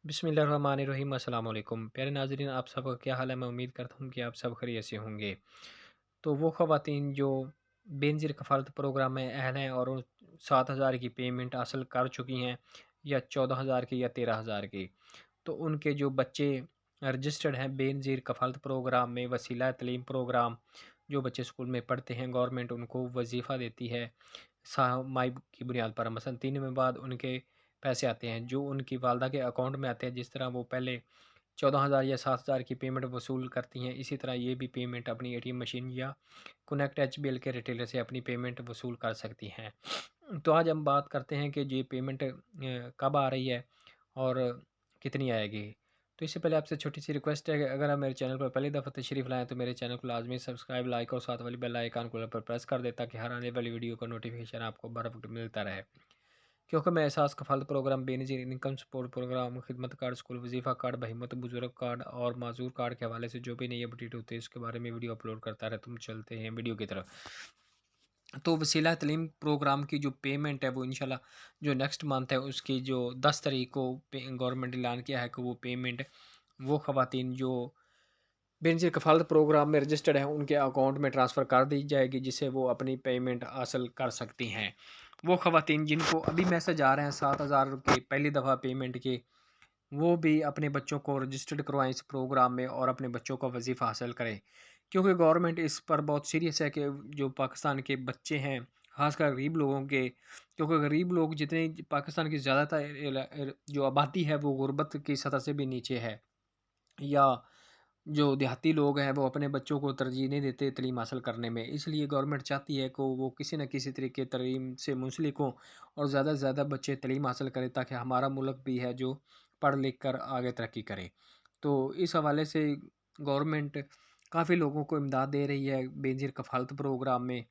बिस्मिल्लाहिर्रहमानिर्रहीम अस्सलाम वालेकुम प्यारे नाज़रीन, आप सबका क्या हाल है। मैं उम्मीद करता हूँ कि आप सब खैरियत से होंगे। तो वो ख़वातीन जो बेनज़ीर कफ़ालत प्रोग्राम में अहल हैं और 7,000 की पेमेंट हासिल कर चुकी हैं, या 14,000 की या 13,000 की, तो उनके जो बच्चे रजिस्टर्ड हैं बेनज़ीर कफ़ालत प्रोग्राम में, वसीला तलीम प्रोग्राम, जो बच्चे स्कूल में पढ़ते हैं, गवर्नमेंट उनको वजीफ़ा देती है माही की बुनियाद पर। मसलन 3 में बाद उनके पैसे आते हैं जो उनकी वालदा के अकाउंट में आते हैं। जिस तरह वो पहले 14,000 या 7,000 की पेमेंट वसूल करती हैं, इसी तरह ये भी पेमेंट अपनी एटीएम मशीन या कनेक्ट एचबीएल के रिटेलर से अपनी पेमेंट वसूल कर सकती हैं। तो आज हम बात करते हैं कि ये पेमेंट कब आ रही है और कितनी आएगी। तो इससे पहले आपसे छोटी सी रिक्वेस्ट है कि अगर आप मेरे चैनल पर पहली दफ़ा तशरीफ़ लाएँ तो मेरे चैनल को लाजमी सब्सक्राइब, लाइक और साथ वाली बेल आइकन को पर प्रेस कर दें, ताकि हर आने वाली वीडियो का नोटिफिकेशन आपको बर वक्त मिलता रहे। क्योंकि मैं Ehsaas Kafaalat program, Benazir income support program, Khidmat card, school वजीफ़ा कार्ड, बहीमत बुज़ुर्ग कार्ड और माजूर कार्ड के हवाले से जो भी नई अपडेट होती है उसके बारे में वीडियो अपलोड करता रहता हूँ। चलते हैं वीडियो की तरफ। तो वसीला तलीम प्रोग्राम की जो पेमेंट है वो इंशाल्लाह जो नेक्स्ट मंथ है उसकी जो 10 तारीख को गवर्नमेंट ऐलान किया है कि वो पेमेंट वो ख़वातीन जो बेनज़ीर कफ़ालत प्रोग्राम में रजिस्टर्ड हैं उनके अकाउंट में ट्रांसफ़र कर दी जाएगी, जिससे वो अपनी पेमेंट हासिल कर सकती हैं। वो ख़वातीन जिनको अभी मैसेज आ रहे हैं 7,000 के पहली दफ़ा पेमेंट के, वो भी अपने बच्चों को रजिस्टर्ड करवाएँ इस प्रोग्राम में और अपने बच्चों का वजीफ़ा हासिल करें। क्योंकि गवर्नमेंट इस पर बहुत सीरियस है कि जो पाकिस्तान के बच्चे हैं, ख़ासकर गरीब लोगों के, क्योंकि गरीब लोग जितने पाकिस्तान की ज़्यादातर जो आबादी है वो गुर्बत की सतह से भी नीचे है, या जो देहाती लोग हैं वो अपने बच्चों को तरजीह नहीं देते तलीम हासिल करने में। इसलिए गवर्नमेंट चाहती है कि वो किसी न किसी तरीके तलीम से मुंसलिक हों और ज़्यादा से ज़्यादा बच्चे तलीम हासिल करें, ताकि हमारा मुल्क भी है जो पढ़ लिख कर आगे तरक्की करे। तो इस हवाले से गवर्नमेंट काफ़ी लोगों को इमदाद दे रही है बेनज़ीर कफ़ालत प्रोग्राम में,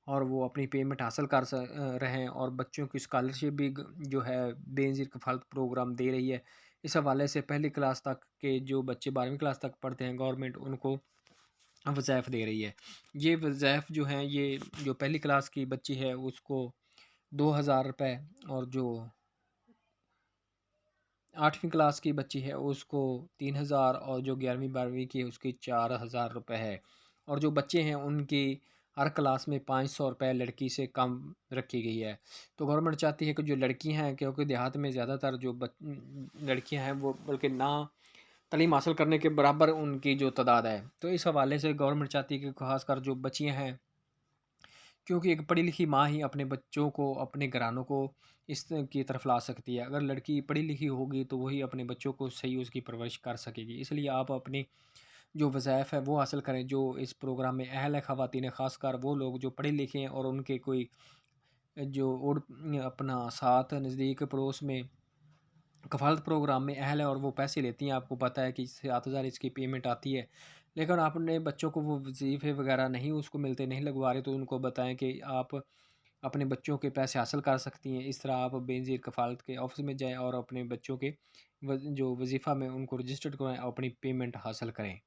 और वो अपनी पेमेंट हासिल कर रहे हैं, और बच्चों की स्कॉलरशिप भी जो है बेनज़ीर कफ़ालत प्रोग्राम दे रही है। इस हवाले से पहली क्लास तक के जो बच्चे 12वीं क्लास तक पढ़ते हैं, गवर्नमेंट उनको वज़ाइफ दे रही है। ये वज़ाइफ जो हैं, ये जो पहली क्लास की बच्ची है उसको 2,000 रुपये, और जो 8वीं क्लास की बच्ची है उसको 3,000, और जो 11वीं 12वीं की है उसकी 4,000 रुपये है। और जो बच्चे हैं उनकी हर क्लास में 500 रुपये लड़की से कम रखी गई है। तो गवर्नमेंट चाहती है कि जो लड़कियां हैं, क्योंकि देहात में ज़्यादातर जो लड़कियां हैं वो बल्कि ना तालीम हासिल करने के बराबर उनकी जो तादाद है, तो इस हवाले से गवर्नमेंट चाहती है कि खासकर जो बच्चियां हैं, क्योंकि एक पढ़ी लिखी माँ ही अपने बच्चों को, अपने घरानों को इस की तरफ ला सकती है। अगर लड़की पढ़ी लिखी होगी तो वही अपने बच्चों को सही उसकी परवरिश कर सकेगी। इसलिए आप अपनी जो वज़ाइफ है वो हासिल करें। जो इस प्रोग्राम में अहल है ख़वातीन, ख़ासकर वो लोग जो पढ़े लिखे हैं और उनके कोई जो अपना साथ नज़दीक पड़ोस में कफ़ालत प्रोग्राम में अहल है और वो पैसे लेती हैं, आपको पता है कि 7,000 इसकी पेमेंट आती है, लेकिन आप अपने बच्चों को वो वजीफ़े वगैरह नहीं उसको मिलते, नहीं लगवा रहे, तो उनको बताएं कि आप अपने बच्चों के पैसे हासिल कर सकती हैं। इस तरह आप बेनज़ीर कफ़ालत के ऑफ़िस में जाएँ और अपने बच्चों के जो वजीफ़ा में उनको रजिस्टर्ड करवाएँ और अपनी पेमेंट हासिल करें।